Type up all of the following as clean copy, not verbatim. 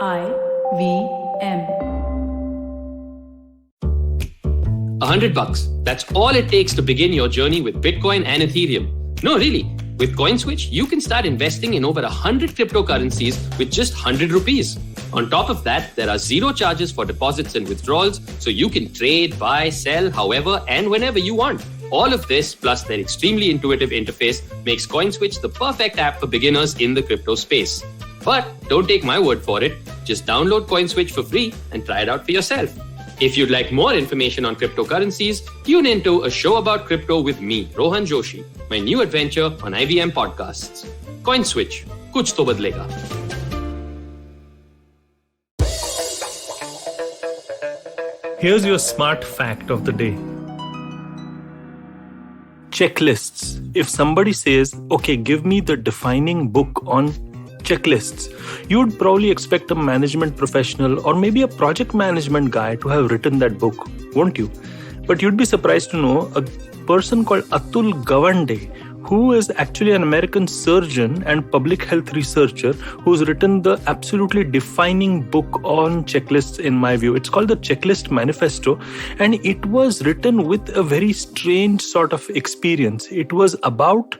IVM. $100. That's all it takes to begin your journey with Bitcoin and Ethereum. No, really. With CoinSwitch, you can start investing in over 100 cryptocurrencies with just 100 rupees. On top of that, there are zero charges for deposits and withdrawals, so you can trade, buy, sell, however and whenever you want. All of this, plus their extremely intuitive interface, makes CoinSwitch the perfect app for beginners in the crypto space. But don't take my word for it. Just download CoinSwitch for free and try it out for yourself. If you'd like more information on cryptocurrencies, tune into a show about crypto with me, Rohan Joshi, my new adventure on IVM podcasts. CoinSwitch, kuch to badlega. Here's your smart fact of the day. Checklists. If somebody says, okay, give me the defining book on checklists, you'd probably expect a management professional or maybe a project management guy to have written that book, won't you? But you'd be surprised to know a person called Atul Gawande, who is actually an American surgeon and public health researcher who's written the absolutely defining book on checklists in my view. It's called the Checklist Manifesto, and it was written with a very strange sort of experience. It was about,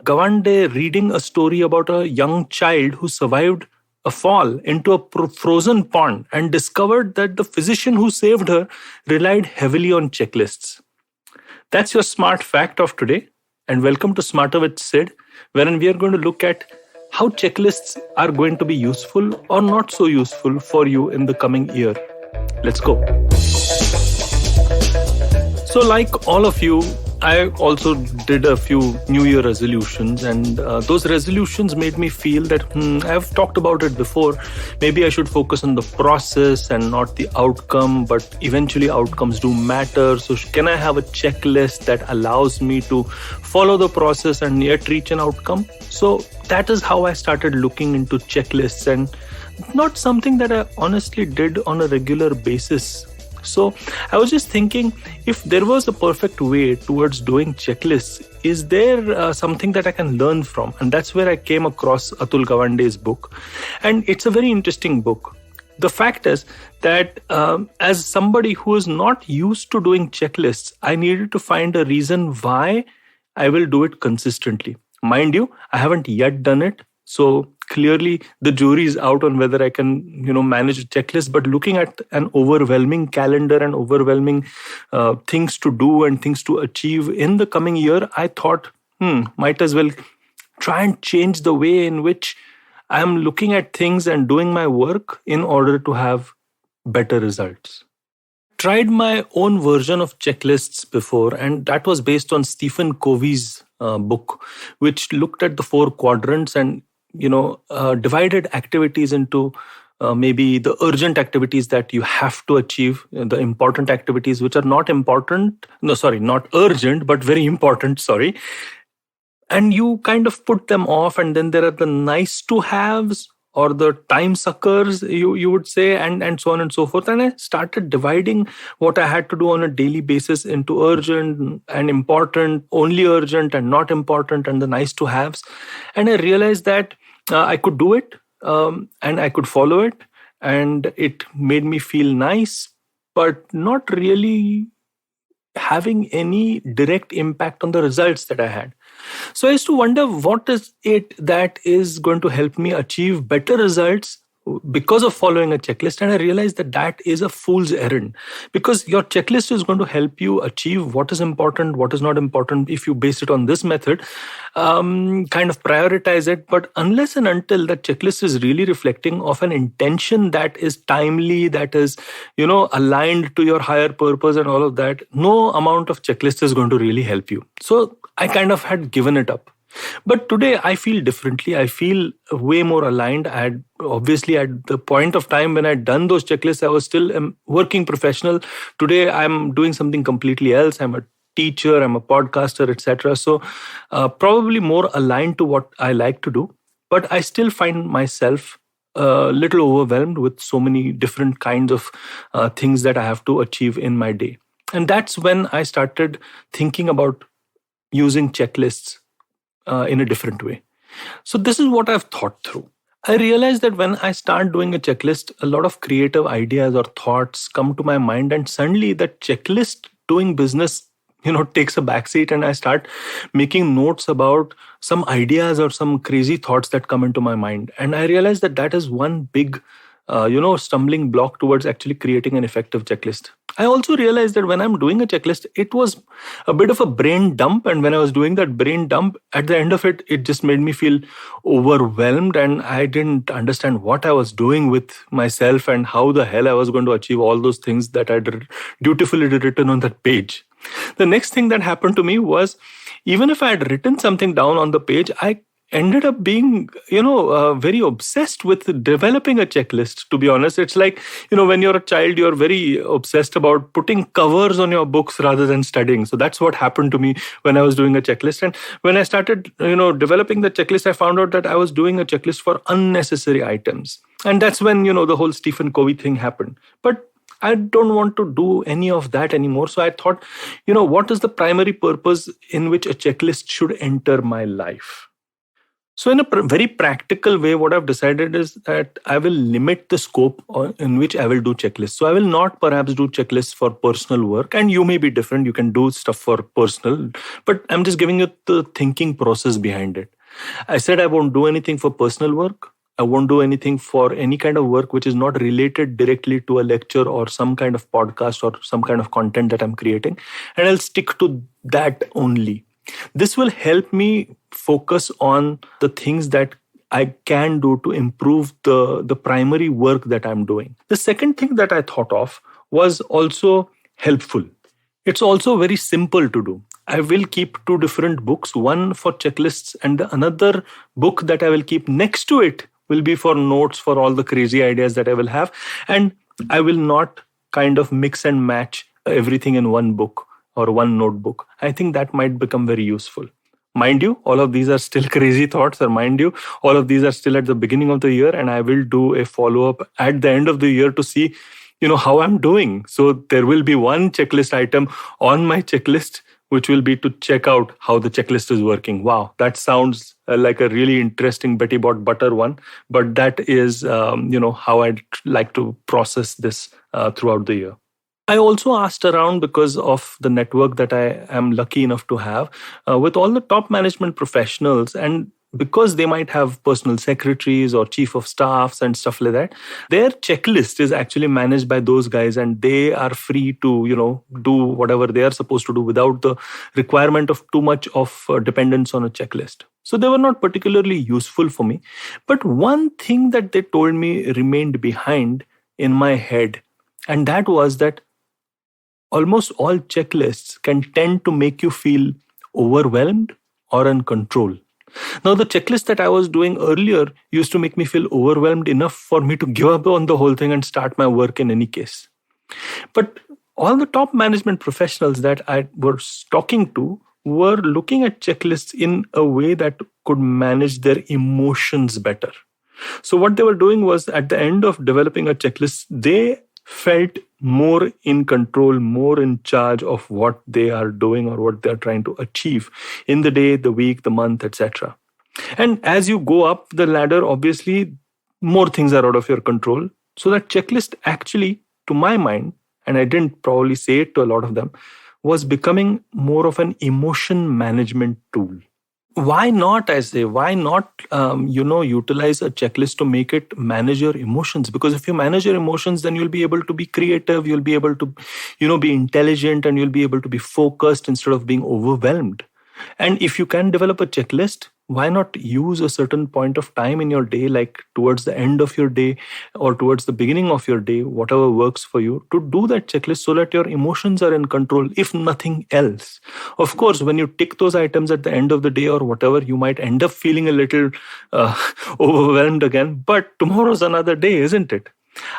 Gawande reading a story about a young child who survived a fall into a frozen pond and discovered that the physician who saved her relied heavily on checklists. That's your smart fact of today. And welcome to Smarter with Sid, wherein we are going to look at how checklists are going to be useful or not so useful for you in the coming year. Let's go. So like all of you, I also did a few New Year resolutions, and those resolutions made me feel that I've talked about it before. Maybe I should focus on the process and not the outcome, but eventually outcomes do matter. So can I have a checklist that allows me to follow the process and yet reach an outcome? So that is how I started looking into checklists, and not something that I honestly did on a regular basis. So I was just thinking, if there was a perfect way towards doing checklists, is there something that I can learn from? And that's where I came across Atul Gawande's book. And it's a very interesting book. The fact is that as somebody who is not used to doing checklists, I needed to find a reason why I will do it consistently. Mind you, I haven't yet done it. So clearly the jury is out on whether I can, manage a checklist. But looking at an overwhelming calendar and overwhelming things to do and things to achieve in the coming year, I thought, might as well try and change the way in which I am looking at things and doing my work in order to have better results. Tried my own version of checklists before, and that was based on Stephen Covey's book, which looked at the 4 quadrants and divided activities into maybe the urgent activities that you have to achieve, the important activities which are not urgent, but very important, And you kind of put them off, and then there are the nice to haves or the time suckers, you would say, and so on and so forth. And I started dividing what I had to do on a daily basis into urgent and important, only urgent and not important, and the nice to haves. And I realized that I could do it and I could follow it, and it made me feel nice, but not really having any direct impact on the results that I had. So I used to wonder, what is it that is going to help me achieve better results because of following a checklist? And I realized that that is a fool's errand, because your checklist is going to help you achieve what is important, what is not important, if you base it on this method, kind of prioritize it. But unless and until that checklist is really reflecting of an intention that is timely, that is, aligned to your higher purpose and all of that, no amount of checklist is going to really help you. So I kind of had given it up. But today I feel differently. I feel way more aligned. Obviously at the point of time when I'd done those checklists, I was still a working professional. Today I'm doing something completely else. I'm a teacher, I'm a podcaster, etc. So probably more aligned to what I like to do. But I still find myself a little overwhelmed with so many different kinds of things that I have to achieve in my day. And that's when I started thinking about using checklists in a different way. So this is what I've thought through. I realized that when I start doing a checklist, a lot of creative ideas or thoughts come to my mind, and suddenly that checklist doing business, takes a backseat, and I start making notes about some ideas or some crazy thoughts that come into my mind. And I realized that that is one big, stumbling block towards actually creating an effective checklist. I also realized that when I'm doing a checklist, it was a bit of a brain dump. And when I was doing that brain dump, at the end of it, it just made me feel overwhelmed. And I didn't understand what I was doing with myself and how the hell I was going to achieve all those things that I'd dutifully written on that page. The next thing that happened to me was, even if I had written something down on the page, I ended up being, very obsessed with developing a checklist. To be honest, it's like, when you're a child, you're very obsessed about putting covers on your books rather than studying. So that's what happened to me when I was doing a checklist. And when I started, developing the checklist, I found out that I was doing a checklist for unnecessary items. And that's when, the whole Stephen Covey thing happened. But I don't want to do any of that anymore. So I thought, what is the primary purpose in which a checklist should enter my life? So, in a very practical way, what I've decided is that I will limit the scope in which I will do checklists. So, I will not perhaps do checklists for personal work. And you may be different. You can do stuff for personal. But I'm just giving you the thinking process behind it. I said I won't do anything for personal work. I won't do anything for any kind of work which is not related directly to a lecture or some kind of podcast or some kind of content that I'm creating. And I'll stick to that only. This will help me focus on the things that I can do to improve the primary work that I'm doing. The second thing that I thought of was also helpful. It's also very simple to do. I will keep two different books, one for checklists and another book that I will keep next to it will be for notes for all the crazy ideas that I will have. And I will not kind of mix and match everything in one book or one notebook. I think that might become very useful. Mind you, all of these are still crazy thoughts, or mind you, all of these are still at the beginning of the year, and I will do a follow-up at the end of the year to see, how I'm doing. So there will be one checklist item on my checklist, which will be to check out how the checklist is working. Wow, that sounds like a really interesting Betty Bought Butter one, but that is, how I'd like to process this throughout the year. I also asked around because of the network that I am lucky enough to have with all the top management professionals, and because they might have personal secretaries or chief of staffs and stuff like that, their checklist is actually managed by those guys, and they are free to, do whatever they are supposed to do without the requirement of too much of dependence on a checklist. So they were not particularly useful for me. But one thing that they told me remained behind in my head, and that was that almost all checklists can tend to make you feel overwhelmed or in control. Now, the checklist that I was doing earlier used to make me feel overwhelmed enough for me to give up on the whole thing and start my work in any case. But all the top management professionals that I was talking to were looking at checklists in a way that could manage their emotions better. So what they were doing was, at the end of developing a checklist, they felt more in control, more in charge of what they are doing or what they are trying to achieve in the day, the week, the month, etc. And as you go up the ladder, obviously, more things are out of your control. So that checklist actually, to my mind, and I didn't probably say it to a lot of them, was becoming more of an emotion management tool. Why not, I say, why not, utilize a checklist to make it manage your emotions? Because if you manage your emotions, then you'll be able to be creative, you'll be able to, be intelligent, and you'll be able to be focused instead of being overwhelmed. And if you can develop a checklist, why not use a certain point of time in your day, like towards the end of your day or towards the beginning of your day, whatever works for you, to do that checklist so that your emotions are in control, if nothing else. Of course, when you tick those items at the end of the day or whatever, you might end up feeling a little overwhelmed again. But tomorrow's another day, isn't it?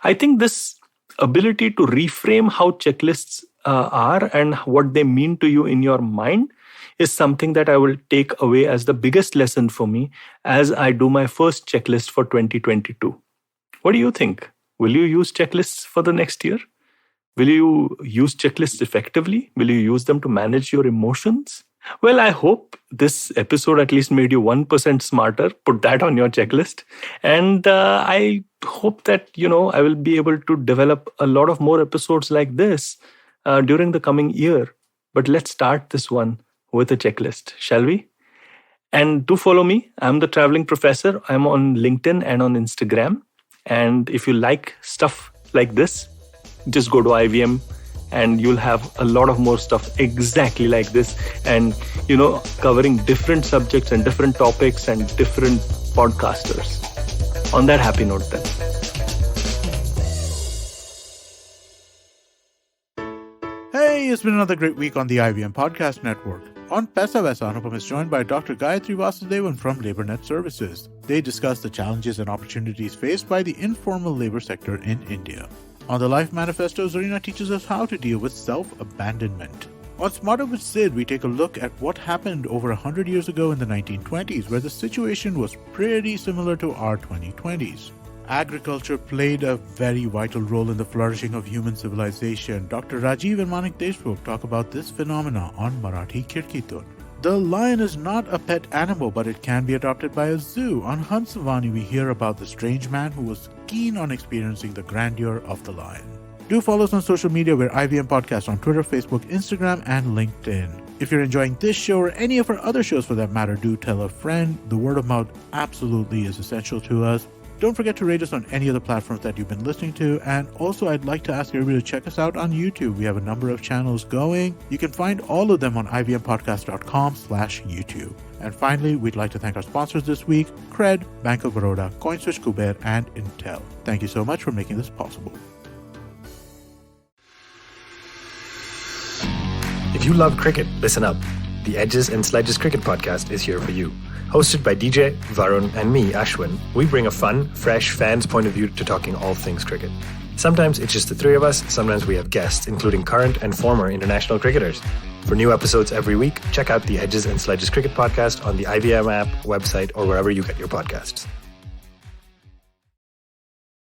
I think this ability to reframe how checklists are and what they mean to you in your mind is something that I will take away as the biggest lesson for me as I do my first checklist for 2022. What do you think? Will you use checklists for the next year? Will you use checklists effectively? Will you use them to manage your emotions? Well, I hope this episode at least made you 1% smarter. Put that on your checklist. And I hope that, I will be able to develop a lot of more episodes like this during the coming year. But let's start this one with a checklist, shall we? And do follow me. I'm the Traveling Professor. I'm on LinkedIn and on Instagram. And if you like stuff like this, just go to IVM and you'll have a lot of more stuff exactly like this. And, covering different subjects and different topics and different podcasters. On that happy note then. Hey, it's been another great week on the IVM Podcast Network. On Pesa Vesa, Anupam is joined by Dr. Gayatri Vasudevan from LaborNet Services. They discuss the challenges and opportunities faced by the informal labor sector in India. On the Life Manifesto, Zarina teaches us how to deal with self-abandonment. On Smarter with Sid, we take a look at what happened over 100 years ago in the 1920s, where the situation was pretty similar to our 2020s. Agriculture played a very vital role in the flourishing of human civilization. Dr. Rajiv and Manik Deshmukh talk about this phenomena on Marathi Kirkitun. The lion is not a pet animal, but it can be adopted by a zoo. On Hansavani, we hear about the strange man who was keen on experiencing the grandeur of the lion. Do follow us on social media. We're IVM Podcast on Twitter, Facebook, Instagram, and LinkedIn. If you're enjoying this show or any of our other shows for that matter, do tell a friend. The word of mouth absolutely is essential to us. Don't forget to rate us on any of the platforms that you've been listening to. And also, I'd like to ask everybody to check us out on YouTube. We have a number of channels going. You can find all of them on ivmpodcast.com/YouTube. And finally, we'd like to thank our sponsors this week, Cred, Bank of Baroda, CoinSwitch, Kuber, and Intel. Thank you so much for making this possible. If you love cricket, listen up. The Edges and Sledges Cricket Podcast is here for you. Hosted by DJ, Varun, and me, Ashwin, we bring a fun, fresh fan's point of view to talking all things cricket. Sometimes it's just the three of us, sometimes we have guests, including current and former international cricketers. For new episodes every week, check out the Edges and Sledges Cricket Podcast on the IVM app, website, or wherever you get your podcasts.